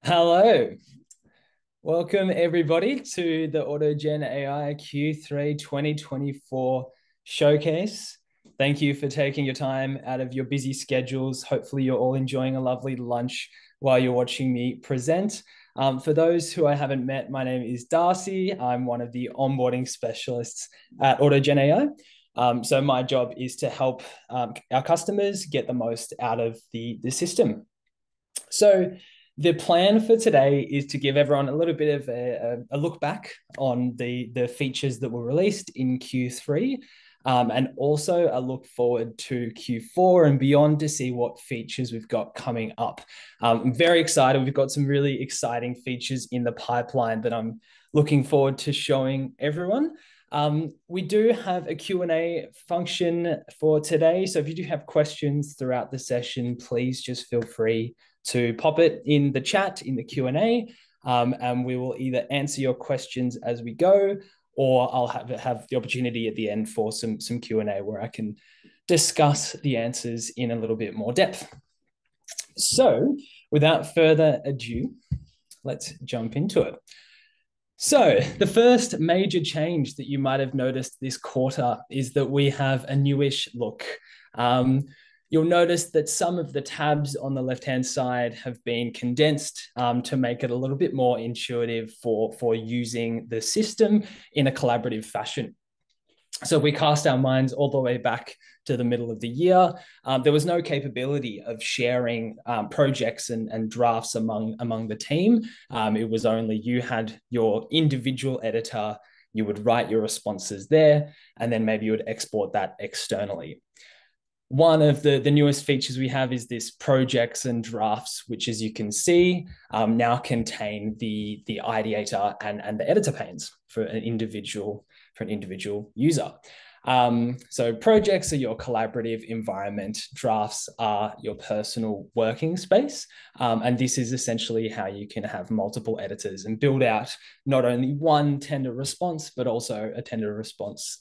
Hello, welcome everybody to the AutogenAI Q3 2024 showcase. Thank you for taking your time out of your busy schedules. Hopefully you're all enjoying a lovely lunch while you're watching me present. For those who I haven't met, my name is Darcy. I'm one of the onboarding specialists at AutogenAI. So my job is to help our customers get the most out of the system. So the plan for today is to give everyone a little bit of a look back on the features that were released in Q3, and also a look forward to Q4 and beyond to see what features we've got coming up. I'm very excited. We've got some really exciting features in the pipeline that I'm looking forward to showing everyone. We do have a Q&A function for today. So if you do have questions throughout the session, please just feel free to pop it in the chat, in the Q&A, and we will either answer your questions as we go, or I'll have the opportunity at the end for some Q&A where I can discuss the answers in a little bit more depth. So without further ado, let's jump into it. So the first major change that you might have noticed this quarter is that we have a newish look. You'll notice that some of the tabs on the left-hand side have been condensed to make it a little bit more intuitive for using the system in a collaborative fashion. So if we cast our minds all the way back to the middle of the year, there was no capability of sharing projects and drafts among the team. It was only you had your individual editor, you would write your responses there, and then maybe you would export that externally. One of the newest features we have is this projects and drafts, which, as you can see, now contain the ideator and the editor panes for an individual user. So projects are your collaborative environment, drafts are your personal working space. And this is essentially how you can have multiple editors and build out not only one tender response, but also a tender response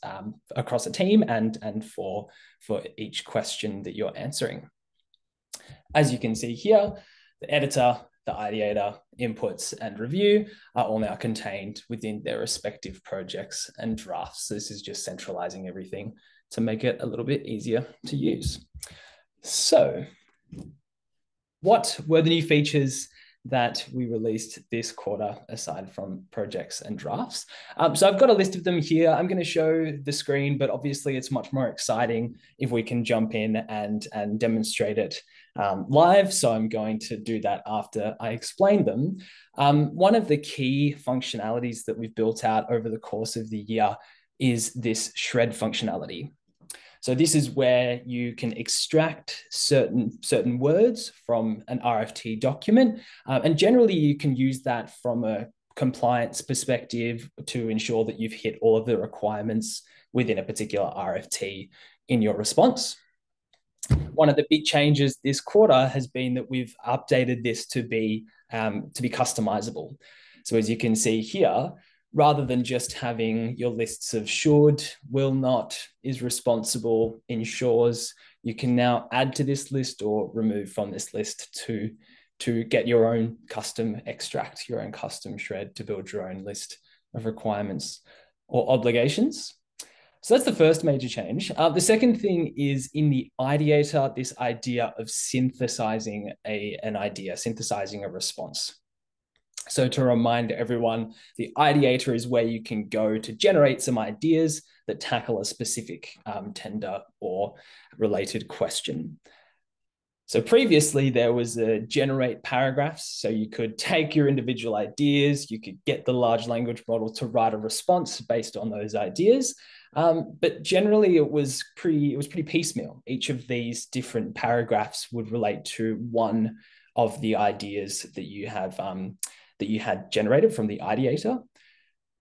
across a team and for each question that you're answering. As you can see here, the editor, the ideator, inputs, and review are all now contained within their respective projects and drafts. This is just centralizing everything to make it a little bit easier to use. So what were the new features that we released this quarter aside from projects and drafts? So I've got a list of them here. I'm going to show the screen, but obviously it's much more exciting if we can jump in and demonstrate it live. So I'm going to do that after I explain them. One of the key functionalities that we've built out over the course of the year is this shred functionality. So this is where you can extract certain words from an RFT document. And generally, you can use that from a compliance perspective to ensure that you've hit all of the requirements within a particular RFT in your response. One of the big changes this quarter has been that we've updated this to be customizable. So as you can see here, rather than just having your lists of should, will not, is responsible, ensures, you can now add to this list or remove from this list to get your own custom extract, your own custom shred to build your own list of requirements or obligations. So that's the first major change. The second thing is in the ideator, this idea of synthesizing an idea, synthesizing a response. So to remind everyone, the ideator is where you can go to generate some ideas that tackle a specific tender or related question. So previously there was a generate paragraphs. So you could take your individual ideas, you could get the large language model to write a response based on those ideas. But generally it was pretty piecemeal. Each of these different paragraphs would relate to one of the ideas that you have that you had generated from the ideator.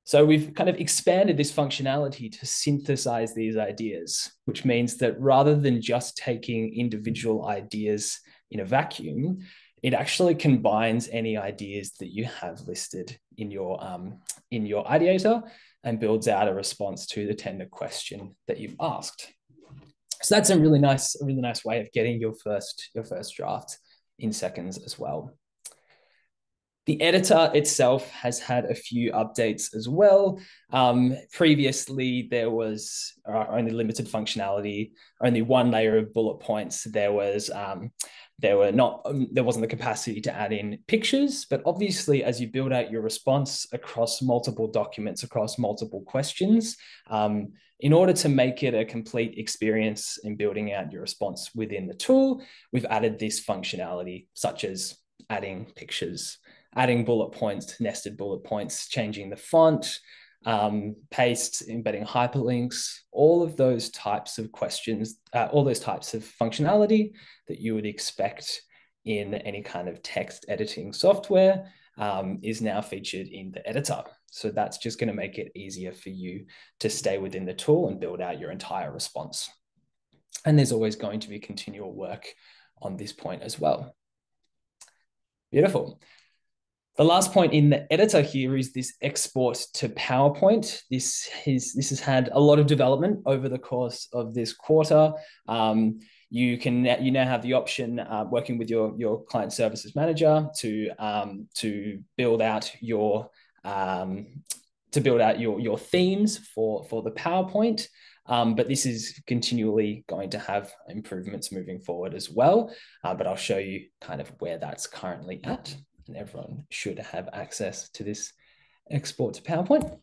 So we've kind of expanded this functionality to synthesize these ideas, which means that rather than just taking individual ideas in a vacuum, it actually combines any ideas that you have listed in your ideator and builds out a response to the tender question that you've asked. So that's a really nice way of getting your first draft in seconds as well. The editor itself has had a few updates as well. Previously, there was only limited functionality, only one layer of bullet points. There wasn't the capacity to add in pictures, but obviously, as you build out your response across multiple documents, across multiple questions, in order to make it a complete experience in building out your response within the tool, we've added this functionality, such as adding pictures, adding bullet points, nested bullet points, changing the font, paste, embedding hyperlinks, all of those types of questions, all those types of functionality that you would expect in any kind of text editing software is now featured in the editor. So that's just going to make it easier for you to stay within the tool and build out your entire response. And there's always going to be continual work on this point as well. Beautiful. The last point in the editor here is this export to PowerPoint. This has had a lot of development over the course of this quarter. You now have the option, working with your client services manager, to build out your themes for the PowerPoint. But this is continually going to have improvements moving forward as well. But I'll show you kind of where that's currently at. And everyone should have access to this export to PowerPoint.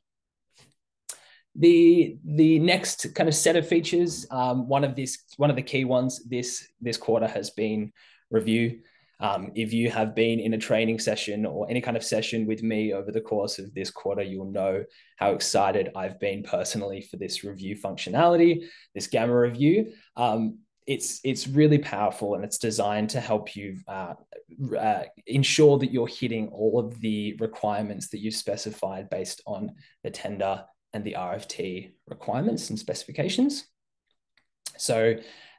The next kind of set of features, one of the key ones this quarter has been review. If you have been in a training session or any kind of session with me over the course of this quarter, you'll know how excited I've been personally for this review functionality, this gamma review. It's really powerful, and it's designed to help you ensure that you're hitting all of the requirements that you've specified based on the tender and the RFT requirements and specifications. So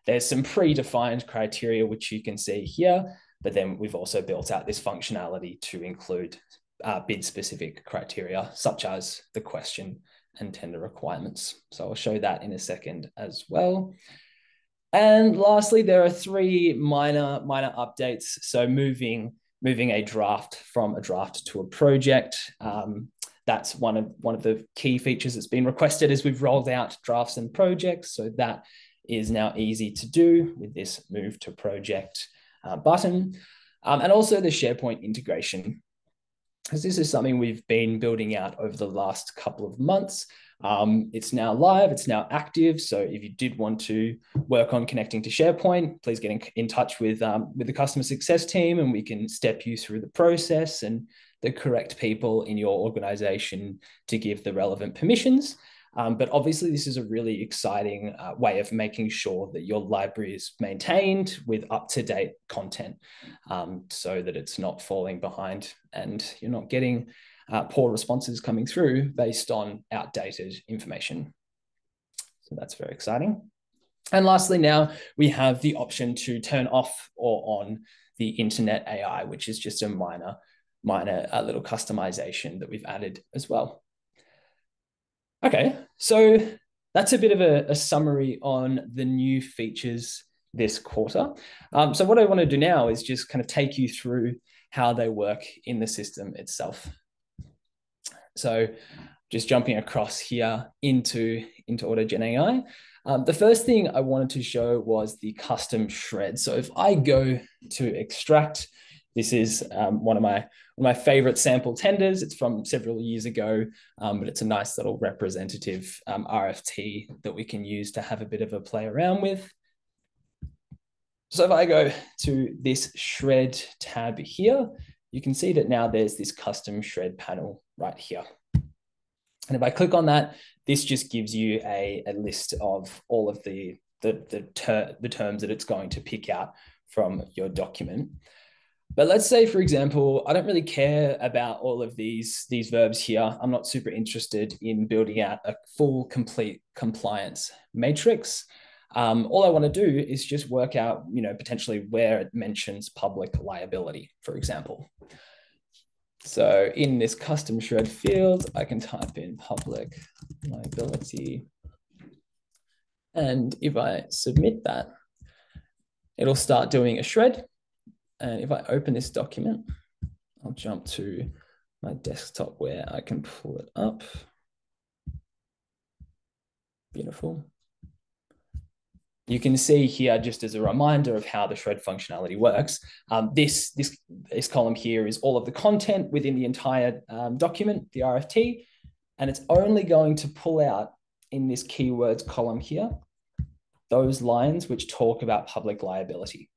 there's some predefined criteria, which you can see here, but then we've also built out this functionality to include bid-specific criteria, such as the question and tender requirements. So I'll show that in a second as well. And lastly, there are three minor updates. So moving a draft from a draft to a project. That's one of the key features that's been requested as we've rolled out drafts and projects. So that is now easy to do with this move to project button. And also the SharePoint integration, because this is something we've been building out over the last couple of months. It's now live, it's now active. So if you did want to work on connecting to SharePoint, please get in touch with the customer success team, and we can step you through the process and the correct people in your organization to give the relevant permissions. But obviously, this is a really exciting way of making sure that your library is maintained with up-to-date content, so that it's not falling behind and you're not getting poor responses coming through based on outdated information. So that's very exciting. And lastly, now we have the option to turn off or on the Internet AI, which is just a minor little customization that we've added as well. Okay, so that's a bit of a summary on the new features this quarter. So what I want to do now is just kind of take you through how they work in the system itself. So just jumping across here into AutogenAI. The first thing I wanted to show was the custom shred. So if I go to extract, this is one of my favorite sample tenders. It's from several years ago, but it's a nice little representative RFT that we can use to have a bit of a play around with. So if I go to this shred tab here, you can see that now there's this custom shred panel right here. And if I click on that, this just gives you a list of all of the terms that it's going to pick out from your document. But let's say, for example, I don't really care about all of these verbs here. I'm not super interested in building out a full, complete compliance matrix. All I want to do is just work out, potentially where it mentions public liability, for example. So in this custom shred field, I can type in public liability. And if I submit that, it'll start doing a shred. And if I open this document, I'll jump to my desktop where I can pull it up. Beautiful. You can see here, just as a reminder of how the shred functionality works, this column here is all of the content within the entire document, the RFT, and it's only going to pull out in this keywords column here, those lines which talk about public liability.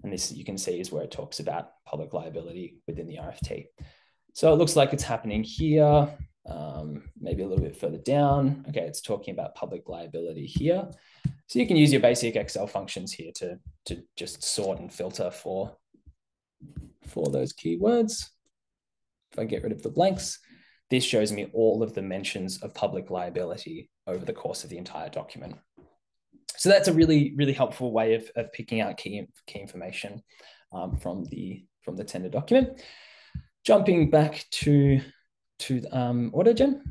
And this, you can see, is where it talks about public liability within the RFT. So it looks like it's happening here, maybe a little bit further down. Okay, it's talking about public liability here. So you can use your basic Excel functions here to just sort and filter for those keywords. If I get rid of the blanks, this shows me all of the mentions of public liability over the course of the entire document. So that's a really, really helpful way of picking out key information from the tender document. Jumping back to AutoGen.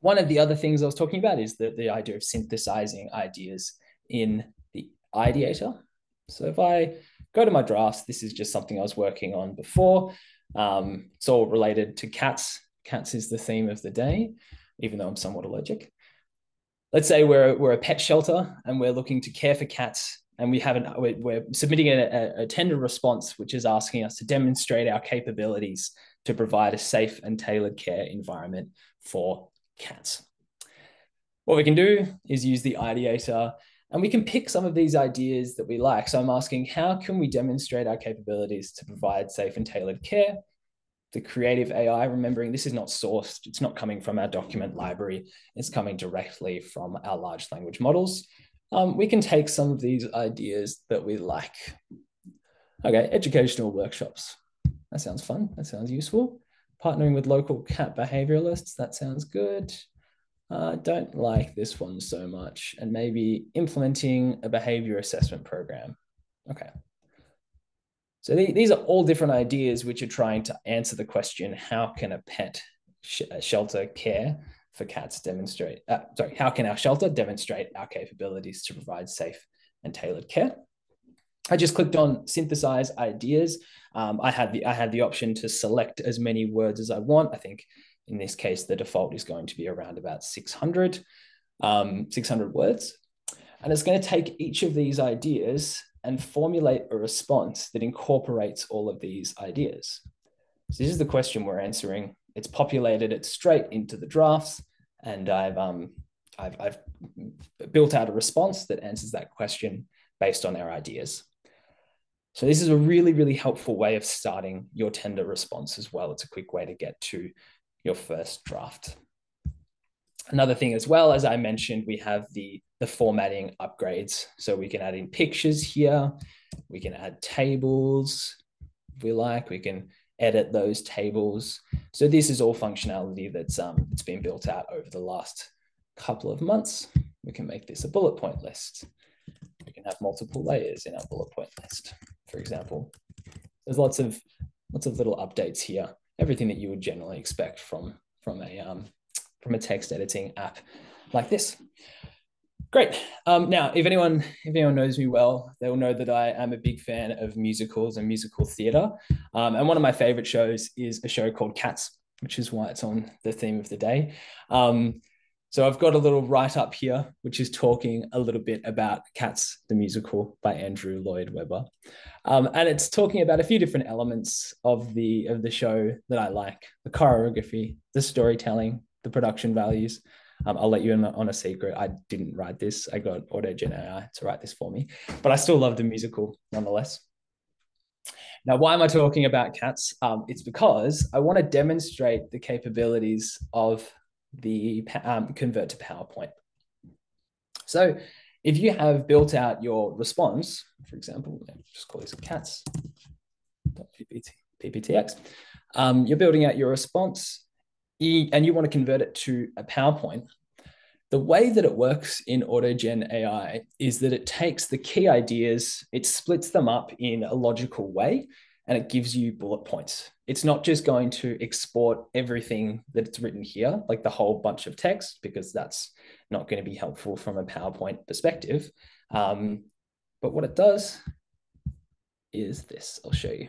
One of the other things I was talking about is the idea of synthesizing ideas in the ideator. So if I go to my drafts, this is just something I was working on before. It's all related to cats. Cats is the theme of the day, even though I'm somewhat allergic. Let's say we're a pet shelter and we're looking to care for cats, and we're submitting a tender response, which is asking us to demonstrate our capabilities to provide a safe and tailored care environment for cats. What we can do is use the ideator, and we can pick some of these ideas that we like. So I'm asking, how can we demonstrate our capabilities to provide safe and tailored care? The creative AI, remembering this is not sourced, it's not coming from our document library, it's coming directly from our large language models. We can take some of these ideas that we like. Okay, educational workshops. That sounds fun, that sounds useful. Partnering with local cat behavioralists, that sounds good. Don't like this one so much. And maybe implementing a behavior assessment program. Okay. So these are all different ideas which are trying to answer the question, how can a pet shelter care for cats demonstrate, how can our shelter demonstrate our capabilities to provide safe and tailored care? I just clicked on synthesize ideas. I had the option to select as many words as I want. I think in this case, the default is going to be around about 600 words. And it's going to take each of these ideas and formulate a response that incorporates all of these ideas. So this is the question we're answering. It's populated it straight into the drafts, and I've built out a response that answers that question based on our ideas. So this is a really, really helpful way of starting your tender response as well. It's a quick way to get to your first draft. Another thing as well, as I mentioned, we have the formatting upgrades. So we can add in pictures here. We can add tables if we like. We can edit those tables. So this is all functionality that's been built out over the last couple of months. We can make this a bullet point list. We can have multiple layers in our bullet point list, for example. There's lots of little updates here. Everything that you would generally expect from a text editing app like this. Great. Now, if anyone knows me well, they will know that I am a big fan of musicals and musical theatre. And one of my favorite shows is a show called Cats, which is why it's on the theme of the day. So I've got a little write-up here, which is talking a little bit about Cats, the musical by Andrew Lloyd Webber. And it's talking about a few different elements of the show that I like: the choreography, the storytelling, the production values. I'll let you in on a secret. I didn't write this. I got AutogenAI to write this for me, but I still love the musical nonetheless. Now, why am I talking about Cats? It's because I want to demonstrate the capabilities of the convert to PowerPoint. So if you have built out your response, for example, just call this cats.pptx, you're building out your response and you want to convert it to a PowerPoint. The way that it works in AutogenAI is that it takes the key ideas, it splits them up in a logical way, and it gives you bullet points. It's not just going to export everything that it's written here, like the whole bunch of text, because that's not going to be helpful from a PowerPoint perspective. But what it does is this. I'll show you.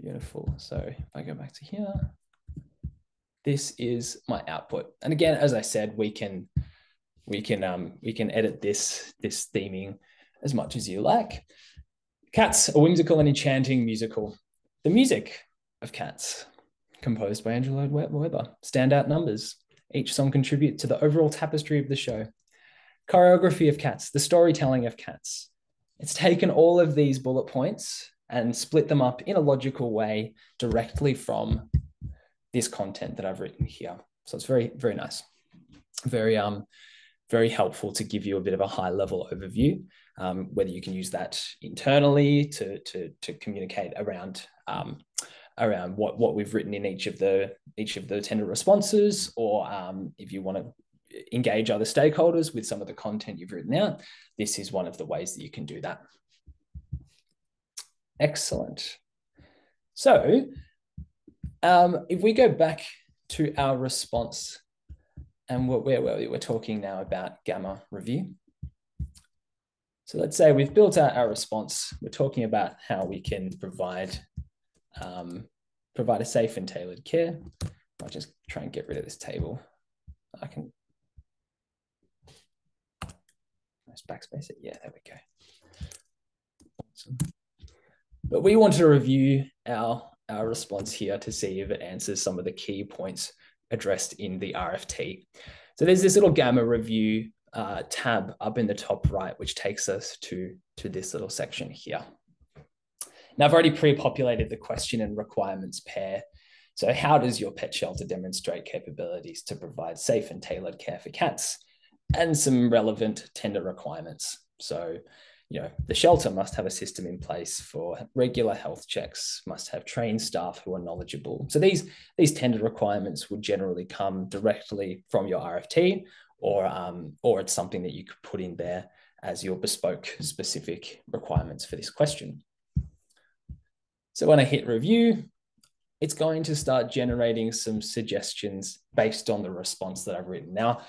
Beautiful. So if I go back to here, this is my output. And again, as I said, we can edit this theming as much as you like. Cats, a whimsical and enchanting musical. The music of Cats, composed by Andrew Lloyd Webber. Standout numbers. Each song contribute to the overall tapestry of the show. Choreography of Cats, the storytelling of Cats. It's taken all of these bullet points and split them up in a logical way directly from this content that I've written here. So it's very, very nice. Very helpful to give you a bit of a high level overview, whether you can use that internally to communicate around what we've written in each of the tender responses, or if you want to engage other stakeholders with some of the content you've written out, this is one of the ways that you can do that. Excellent. So if we go back to our response, and we're talking now about gamma review. So let's say we've built out our response. We're talking about how we can provide a safe and tailored care. I'll just try and get rid of this table. I can just backspace it. Yeah, there we go. Awesome. But we want to review our response here to see if it answers some of the key points addressed in the RFT. So there's this little gamma review tab up in the top right, which takes us to this little section here. Now I've already pre-populated the question and requirements pair. So how does your pet shelter demonstrate capabilities to provide safe and tailored care for cats, and some relevant tender requirements? So, the shelter must have a system in place for regular health checks, must have trained staff who are knowledgeable. So these tender requirements would generally come directly from your RFT, or it's something that you could put in there as your bespoke specific requirements for this question. So when I hit review, it's going to start generating some suggestions based on the response that I've written. Now,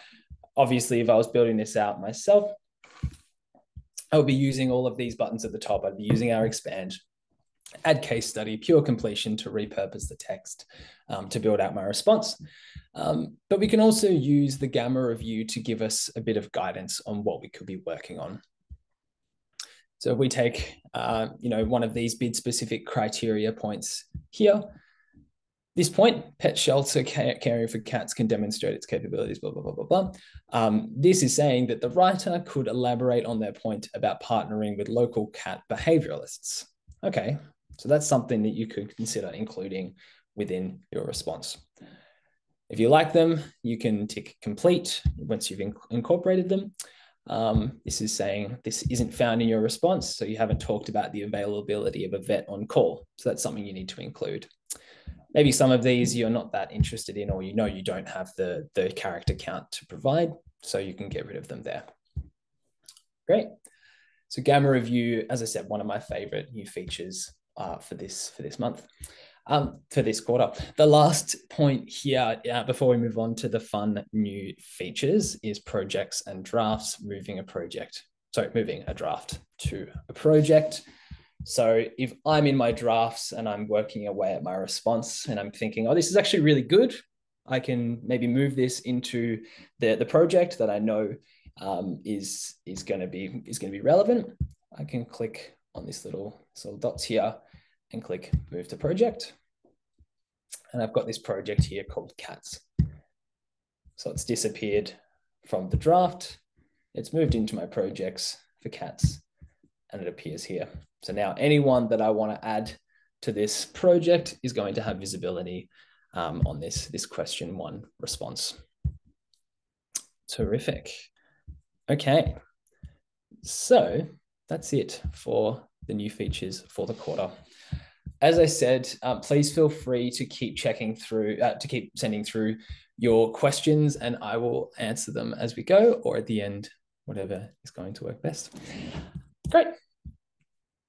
obviously, if I was building this out myself, I would be using all of these buttons at the top. I'd be using our expand, add case study, pure completion to repurpose the text to build out my response. But we can also use the gamma review to give us a bit of guidance on what we could be working on. So if we take, one of these bid specific criteria points here, this point, pet shelter caring for cats can demonstrate its capabilities, blah, blah, blah, blah, blah. This is saying that the writer could elaborate on their point about partnering with local cat behavioralists. Okay, so that's something that you could consider including within your response. If you like them, you can tick complete once you've incorporated them. This is saying this isn't found in your response, so you haven't talked about the availability of a vet on call. So that's something you need to include. Maybe some of these you're not that interested in, or you don't have the character count to provide, so you can get rid of them there. Great. So gamma review, as I said, one of my favorite new features for this month, for this quarter. The last point here, before we move on to the fun new features, is projects and drafts, moving a draft to a project. So if I'm in my drafts and I'm working away at my response and I'm thinking, oh, this is actually really good, I can maybe move this into the project that I know is going to be relevant. I can click on this little dots here and click move to project. And I've got this project here called cats. So it's disappeared from the draft. It's moved into my projects for cats, and it appears here. So now anyone that I want to add to this project is going to have visibility on this question one response. Terrific. Okay, so that's it for the new features for the quarter. As I said, please feel free to keep checking through, to keep sending through your questions, and I will answer them as we go, or at the end, whatever is going to work best. Great.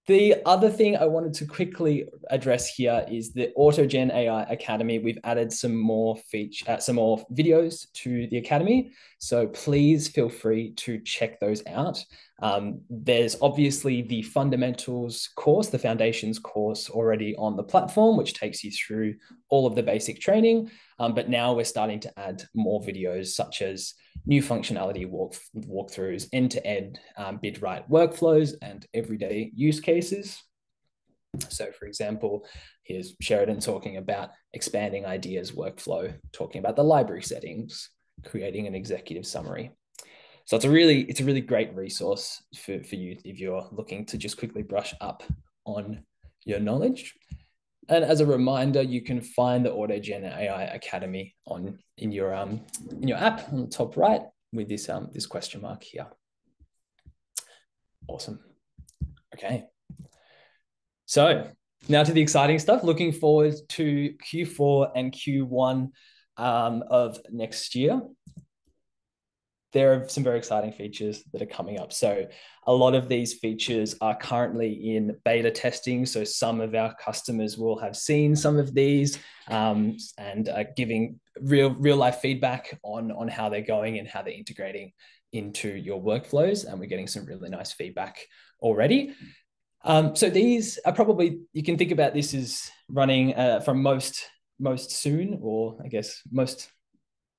The other thing I wanted to quickly address here is the AutogenAI Academy. We've added some more videos to the Academy, so please feel free to check those out. There's obviously the fundamentals course, the foundations course already on the platform, which takes you through all of the basic training. But now we're starting to add more videos such as new functionality walkthroughs, end-to-end bid write workflows, and everyday use cases. So for example, here's Sheridan talking about expanding ideas workflow, talking about the library settings, creating an executive summary. So it's a really great resource for you if you're looking to just quickly brush up on your knowledge. And as a reminder, you can find the AutogenAI Academy in your app on the top right with this question mark here. Awesome. Okay. So now to the exciting stuff. Looking forward to Q4 and Q1 of next year. There are some very exciting features that are coming up. So a lot of these features are currently in beta testing. So some of our customers will have seen some of these and giving real life feedback on how they're going and how they're integrating into your workflows. And we're getting some really nice feedback already. So these are probably, you can think about this as running from most soon, or I guess most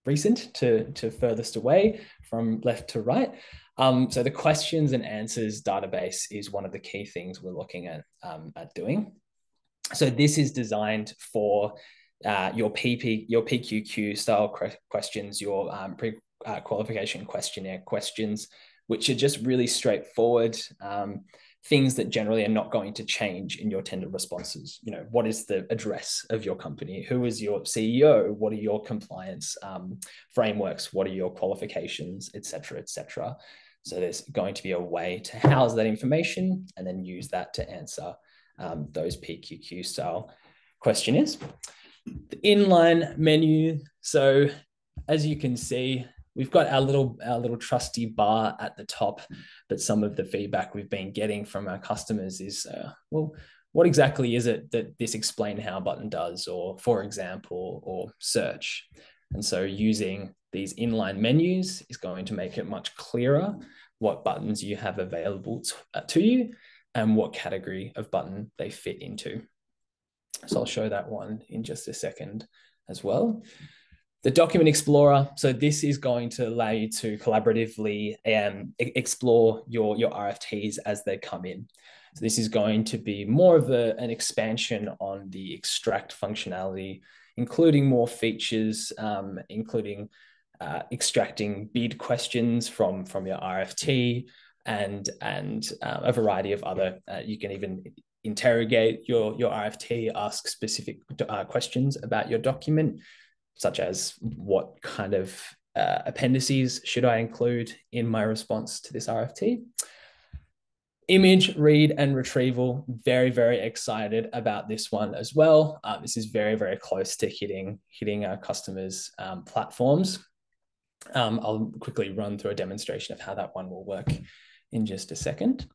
recent to furthest away from left to right. So the questions and answers database is one of the key things we're looking at doing. So this is designed for your PQQ style questions, your pre-qualification questionnaire questions, which are just really straightforward things that generally are not going to change in your tender responses. You know, what is the address of your company? Who is your CEO? What are your compliance frameworks? What are your qualifications, et cetera, et cetera. So there's going to be a way to house that information and then use that to answer those PQQ style questionnaires. The inline menu. So as you can see, we've got our little trusty bar at the top, but some of the feedback we've been getting from our customers is, well, what exactly is it that this explain how button does, or for example, or search? And so using these inline menus is going to make it much clearer what buttons you have available to you and what category of button they fit into. So I'll show that one in just a second as well. The Document Explorer, so this is going to allow you to collaboratively explore your RFTs as they come in. So this is going to be more of an expansion on the extract functionality, including more features, including extracting bid questions from your RFT and a variety of other, you can even interrogate your RFT, ask specific questions about your document, such as what kind of appendices should I include in my response to this RFT. Image read and retrieval, very excited about this one as well. This is very close to hitting our customers' platforms. I'll quickly run through a demonstration of how that one will work in just a second.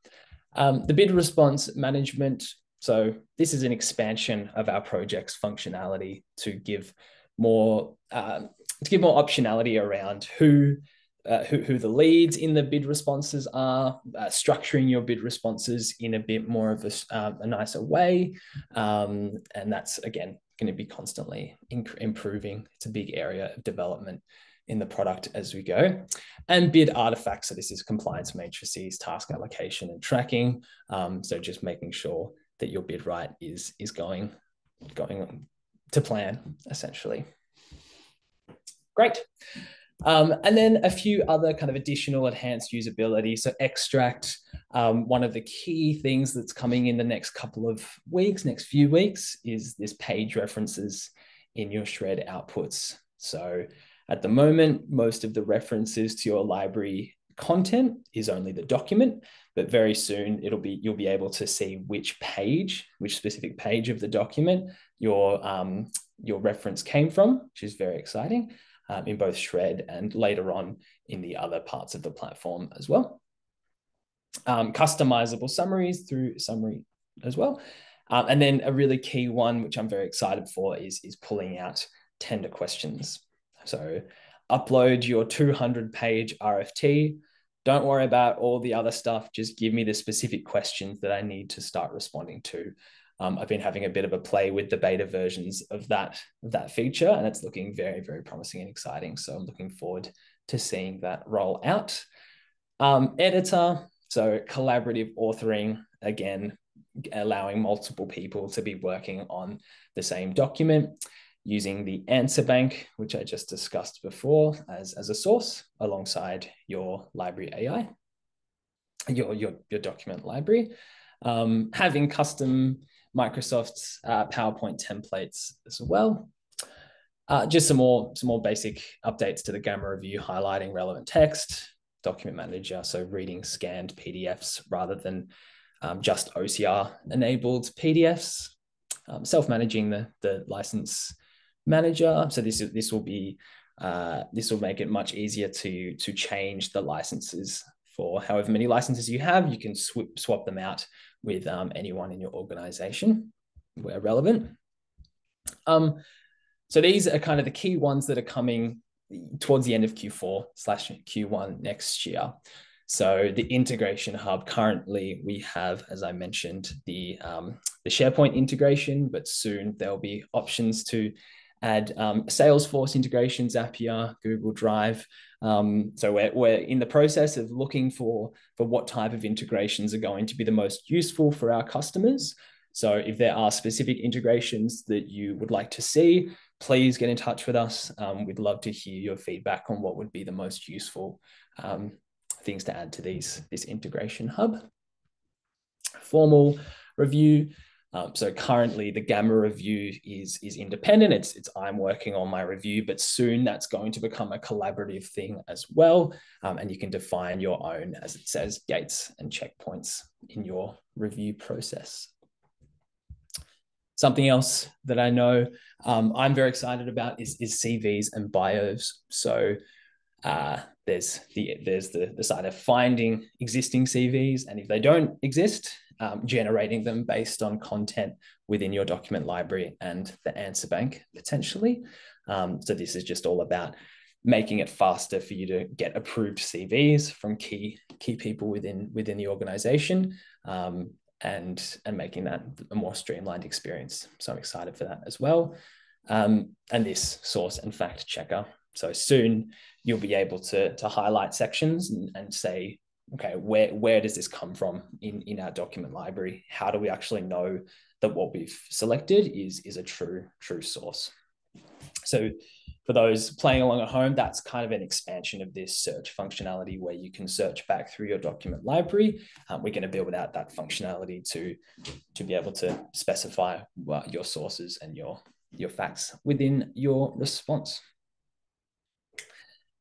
The bid response management. So this is an expansion of our project's functionality to give more optionality around who the leads in the bid responses are, structuring your bid responses in a bit more of a nicer way, and that's again going to be constantly improving. It's a big area of development in the product as we go. And bid artifacts, so this is compliance matrices, task allocation and tracking, so just making sure that your bid write is going to plan, essentially. Great. And then a few other kind of additional enhanced usability. So extract, one of the key things that's coming in the next couple of weeks, next few weeks, is this page references in your shred outputs. So at the moment, most of the references to your library content is only the document, but very soon you'll be able to see which specific page of the document your reference came from, which is very exciting, in both Shred and later on in the other parts of the platform as well. Customizable summaries through Summary as well. And then a really key one, which I'm very excited for, is pulling out tender questions. So upload your 200-page RFT, Don't worry about all the other stuff. Just give me the specific questions that I need to start responding to. I've been having a bit of a play with the beta versions of that feature, and it's looking very, very promising and exciting. So I'm looking forward to seeing that roll out. Editor, so collaborative authoring, again, allowing multiple people to be working on the same document, using the answer bank, which I just discussed before, as a source alongside your library AI, your document library, having custom Microsoft's PowerPoint templates as well. Just some more basic updates to the Gamma review, highlighting relevant text, document manager, so reading scanned PDFs rather than just OCR enabled PDFs, self-managing the license manager. So this will make it much easier to change the licenses for however many licenses you have. You can swap them out with anyone in your organization where relevant. So these are kind of the key ones that are coming towards the end of Q4/Q1 next year. So the integration hub, currently we have, as I mentioned, the SharePoint integration, but soon there'll be options to add Salesforce integration, Zapier, Google Drive. So we're in the process of looking for what type of integrations are going to be the most useful for our customers. So if there are specific integrations that you would like to see, please get in touch with us. We'd love to hear your feedback on what would be the most useful things to add to this integration hub. Formal review. So currently the Gamma review is independent. It's I'm working on my review, but soon that's going to become a collaborative thing as well. And you can define your own, as it says, gates and checkpoints in your review process. Something else that I know I'm very excited about is CVs and bios. So there's the side of finding existing CVs, and if they don't exist, generating them based on content within your document library and the answer bank potentially. So this is just all about making it faster for you to get approved CVs from key people within the organization, and making that a more streamlined experience. So I'm excited for that as well. And this source and fact checker. So soon you'll be able to highlight sections and say, okay, where does this come from in our document library? How do we actually know that what we've selected is a true source? So for those playing along at home, that's kind of an expansion of this search functionality where you can search back through your document library. We're going to build out that functionality to be able to specify your sources and your facts within your response.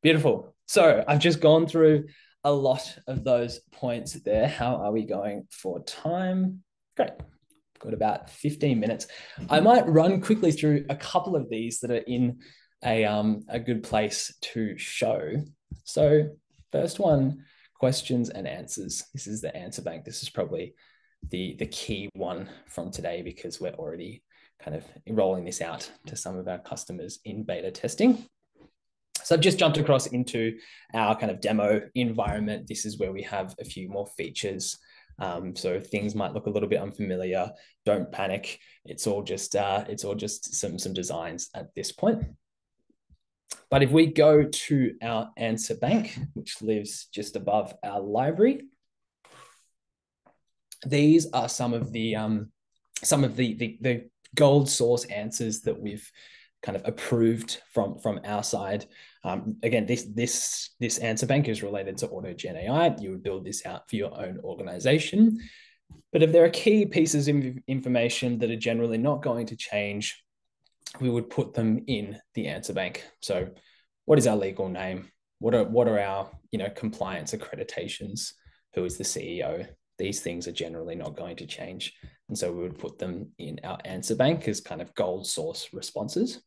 Beautiful. So I've just gone through a lot of those points there. How are we going for time? Great. Got about 15 minutes. I might run quickly through a couple of these that are in a good place to show. So first one, questions and answers. This is the answer bank. This is probably the key one from today because we're already kind of rolling this out to some of our customers in beta testing. So I've just jumped across into our kind of demo environment. This is where we have a few more features. So things might look a little bit unfamiliar. Don't panic. It's all just some designs at this point. But if we go to our answer bank, which lives just above our library, these are some of the gold source answers that we've kind of approved from our side. Again, this answer bank is related to AutogenAI. You would build this out for your own organization. But if there are key pieces of information that are generally not going to change, we would put them in the answer bank. So what is our legal name? What are our compliance accreditations? Who is the CEO? These things are generally not going to change. And so we would put them in our answer bank as kind of gold source responses.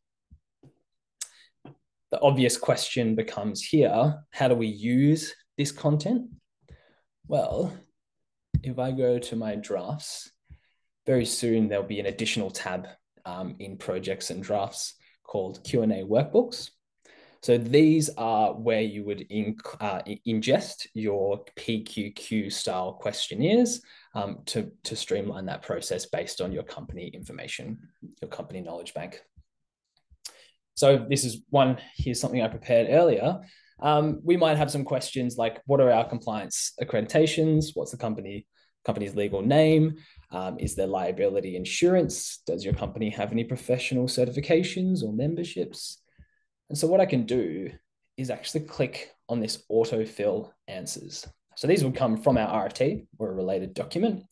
The obvious question becomes here, how do we use this content? Well, if I go to my drafts, very soon there'll be an additional tab in projects and drafts called Q&A workbooks. So these are where you would ingest your PQQ style questionnaires to streamline that process based on your company information, your company knowledge bank. So this is one, here's something I prepared earlier. We might have some questions like, what are our compliance accreditations? What's the company's legal name? Is there liability insurance? Does your company have any professional certifications or memberships? And so what I can do is actually click on this autofill answers. So these would come from our RFT or a related document.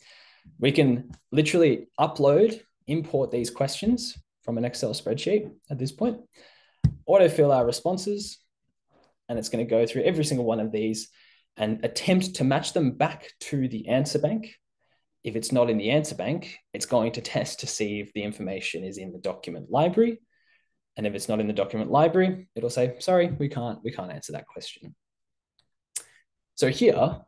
We can literally upload, import these questions from an Excel spreadsheet at this point, autofill our responses, and it's going to go through every single one of these and attempt to match them back to the answer bank. If it's not in the answer bank, it's going to test to see if the information is in the document library. And if it's not in the document library, it'll say, sorry, we can't answer that question. So here,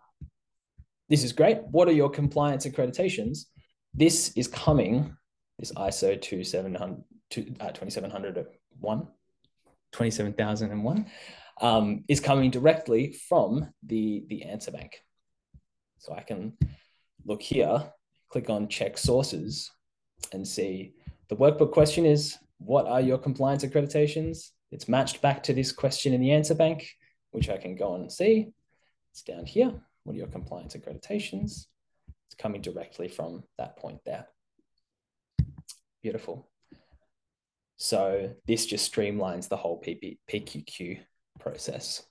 this is great. What are your compliance accreditations? This is coming, this ISO 27001 is coming directly from the answer bank. So I can look here, click on check sources and see the workbook question is, what are your compliance accreditations? It's matched back to this question in the answer bank, which I can go on and see. It's down here. What are your compliance accreditations? It's coming directly from that point there. Beautiful. So this just streamlines the whole PQQ process.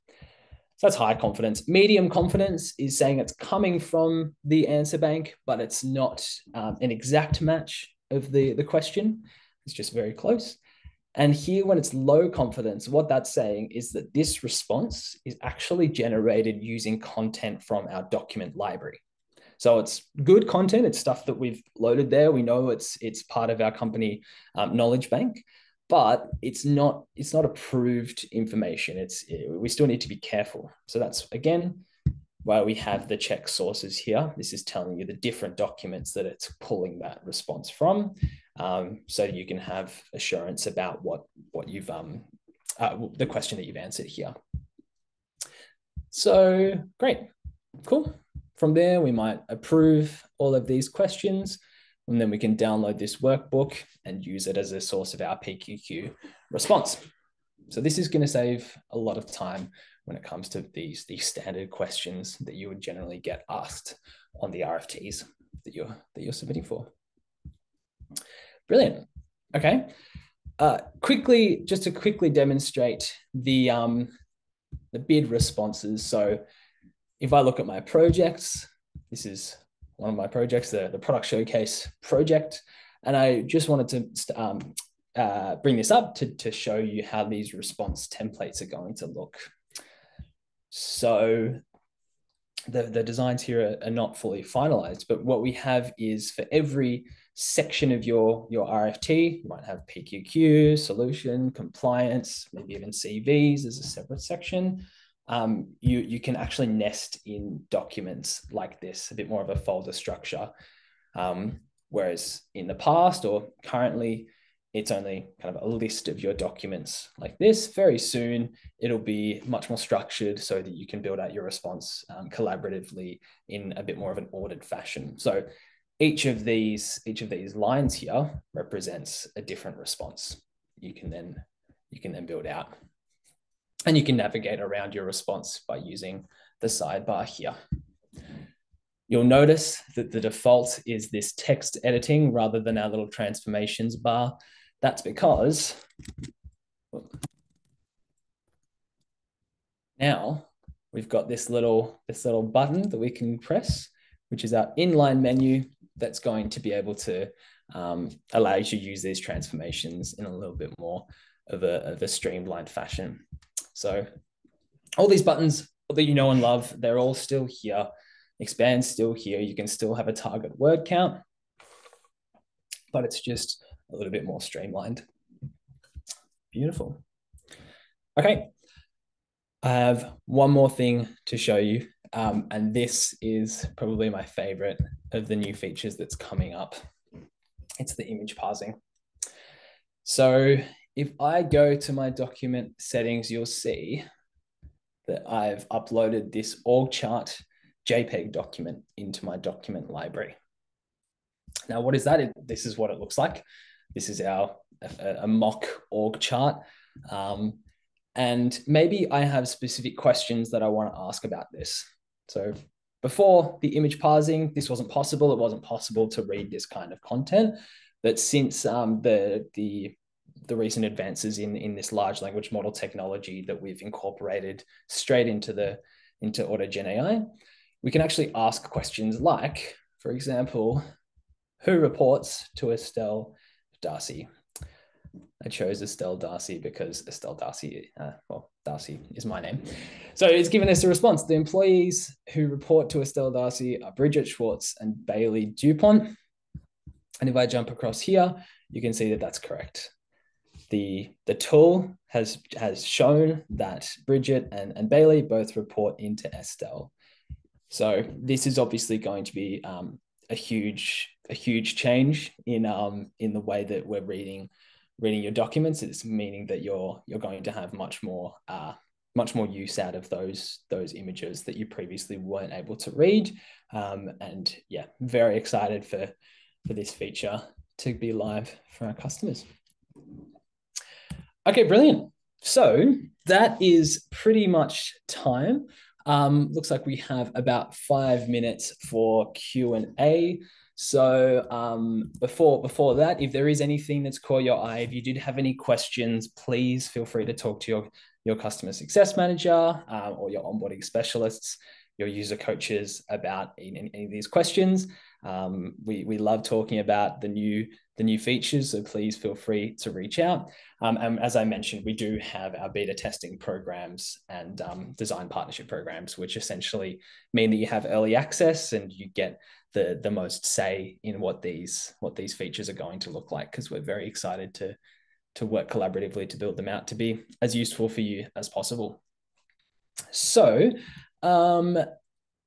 So that's high confidence. Medium confidence is saying it's coming from the answer bank, but it's not an exact match of the question. It's just very close. And here, when it's low confidence, what that's saying is that this response is actually generated using content from our document library. So it's good content. It's stuff that we've loaded there. We know it's part of our company knowledge bank, but it's not approved information. We still need to be careful. So that's, again, why we have the check sources here. This is telling you the different documents that it's pulling that response from. So you can have assurance about what you've the question that you've answered here. So great, cool. From there, we might approve all of these questions, and then we can download this workbook and use it as a source of our PQQ response. So this is going to save a lot of time when it comes to these standard questions that you would generally get asked on the RFTs that you're submitting for. Brilliant. Okay. Just to quickly demonstrate the bid responses. So if I look at my projects, this is one of my projects, the product showcase project, and I just wanted to bring this up to show you how these response templates are going to look. So the designs here are not fully finalized, but what we have is for every section of your RFT, you might have PQQ, solution, compliance, maybe even CVs as a separate section. You can actually nest in documents like this, a bit more of a folder structure. Whereas in the past or currently, it's only kind of a list of your documents like this. Very soon, it'll be much more structured so that you can build out your response collaboratively in a bit more of an ordered fashion. So each of these lines here represents a different response. You can then build out. And you can navigate around your response by using the sidebar here. You'll notice that the default is this text editing rather than our little transformations bar. That's because now we've got this little button that we can press, which is our inline menu that's going to be able to allow you to use these transformations in a little bit more of a streamlined fashion. So all these buttons that you know and love, they're all still here. Expand's still here. You can still have a target word count, but it's just a little bit more streamlined. Beautiful. Okay. I have one more thing to show you, and this is probably my favorite of the new features that's coming up. It's the image parsing. So if I go to my document settings, you'll see that I've uploaded this org chart JPEG document into my document library. Now, what is that? This is what it looks like. This is a mock org chart. And maybe I have specific questions that I want to ask about this. So before the image parsing, this wasn't possible. It wasn't possible to read this kind of content. But since the recent advances in this large language model technology that we've incorporated straight into AutogenAI, we can actually ask questions like, for example, who reports to Estelle Darcy? I chose Estelle Darcy because Estelle Darcy, Darcy is my name. So it's given us a response. The employees who report to Estelle Darcy are Bridget Schwartz and Bailey Dupont. And if I jump across here, you can see that that's correct. The tool has shown that Bridget and Bailey both report into Estelle. So this is obviously going to be a huge change in the way that we're reading your documents. It's meaning that you're going to have much more use out of those images that you previously weren't able to read. And yeah, very excited for this feature to be live for our customers. Okay, brilliant. So that is pretty much time. Looks like we have about 5 minutes for Q&A. So before that, if there is anything that's caught your eye, if you did have any questions, please feel free to talk to your customer success manager or your onboarding specialists, your user coaches about any of these questions. We love talking about the new features, so please feel free to reach out. And as I mentioned, we do have our beta testing programs and design partnership programs, which essentially mean that you have early access and you get the most say in what these features are going to look like, because we're very excited to work collaboratively to build them out to be as useful for you as possible. So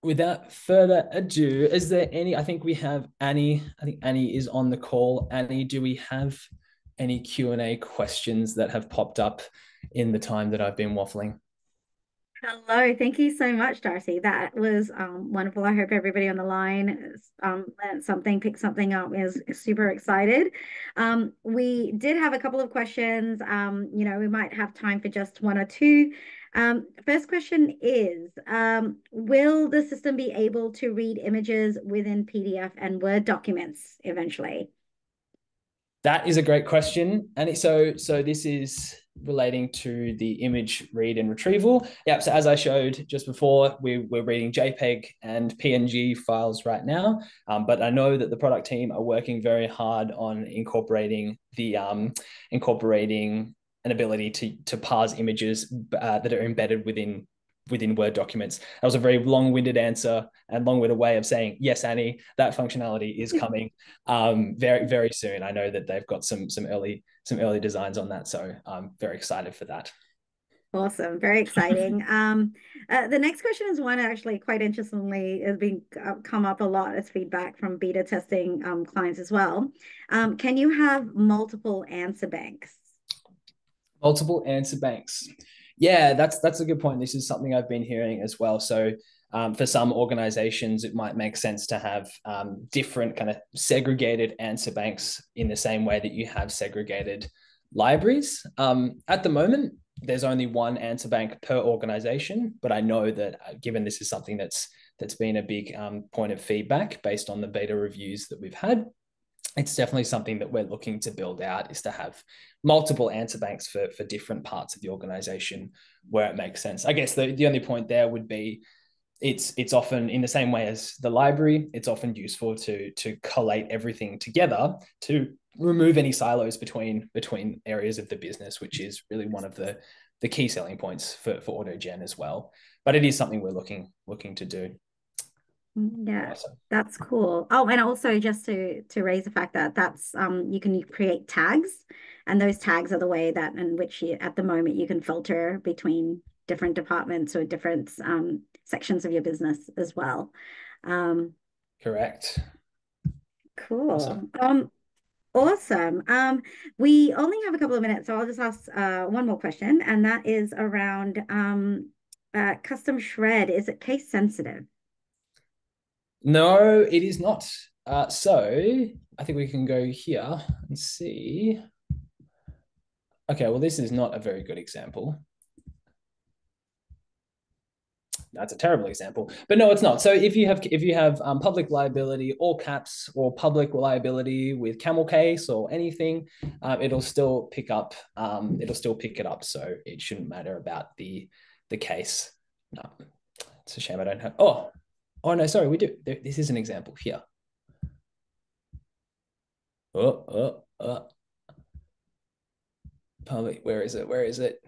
without further ado, is there any, I think we have Annie. I think Annie is on the call. Annie, do we have any Q&A questions that have popped up in the time that I've been waffling? Hello, thank you so much, Darcy. That was wonderful. I hope everybody on the line learned something, picked something up, is super excited. We did have a couple of questions. We might have time for just one or two. First question is, will the system be able to read images within PDF and Word documents eventually? That is a great question. And so this is relating to the image read and retrieval. Yeah, so as I showed just before, we're reading JPEG and PNG files right now. But I know that the product team are working very hard on incorporating an ability to parse images that are embedded within Word documents. That was a very long-winded answer and long-winded way of saying, yes, Annie, that functionality is coming very, very soon. I know that they've got some early designs on that, so I'm very excited for that. Awesome, very exciting. The next question is one actually quite interestingly has been come up a lot as feedback from beta testing clients as well. Can you have multiple answer banks? Multiple answer banks. Yeah, that's a good point. This is something I've been hearing as well. So for some organizations, it might make sense to have different kind of segregated answer banks in the same way that you have segregated libraries. At the moment, there's only one answer bank per organization, but I know that given this is something that's been a big point of feedback based on the beta reviews that we've had, it's definitely something that we're looking to build out, is to have multiple answer banks for different parts of the organization where it makes sense. I guess the only point there would be it's often in the same way as the library, it's often useful to collate everything together to remove any silos between areas of the business, which is really one of the key selling points for AutoGen as well. But it is something we're looking to do. Yeah, Awesome. that's cool. Oh, and also just to raise the fact that that's you can create tags, and those tags are the way that in which you at the moment you can filter between different departments or different sections of your business as well. Correct. Cool. Awesome. Awesome. We only have a couple of minutes, so I'll just ask one more question, and that is around custom shred. Is it case sensitive? No, it is not. So I think we can go here and see. Okay, well, this is not a very good example. That's a terrible example, but no, it's not. So if you have public liability, all caps, or public liability with camel case or anything, it'll still pick up. It'll still pick it up. So it shouldn't matter about the case. No, it's a shame I don't have. Oh no, sorry, we do. This is an example here. Oh. Public. Where is it? Where is it?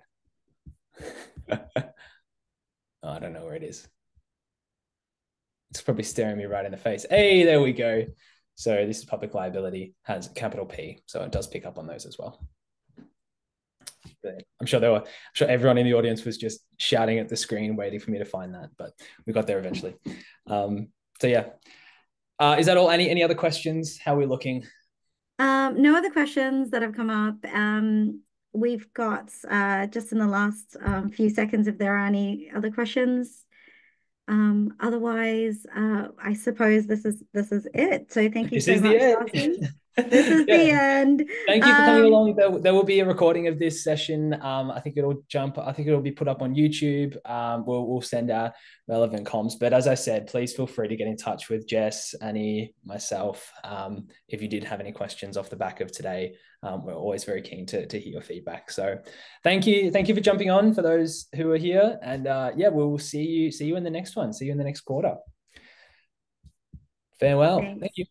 Oh, I don't know where it is. It's probably staring me right in the face. Hey, there we go. So this is public liability, has capital P, so it does pick up on those as well. I'm sure everyone in the audience was just shouting at the screen, waiting for me to find that, but we got there eventually. So yeah, is that all? Any other questions? How are we looking? No other questions that have come up. We've got just in the last few seconds if there are any other questions. Otherwise, I suppose this is it. So thank you This so is the much, end. Darcy. This is the Yeah. end. Thank you for coming along. There will be a recording of this session. I think it'll be put up on YouTube. We'll send out relevant comms. But as I said, please feel free to get in touch with Jess, Annie, myself. If you did have any questions off the back of today, we're always very keen to hear your feedback. So thank you for jumping on for those who are here. And yeah, we'll see you in the next one. See you in the next quarter. Farewell. Thanks. Thank you.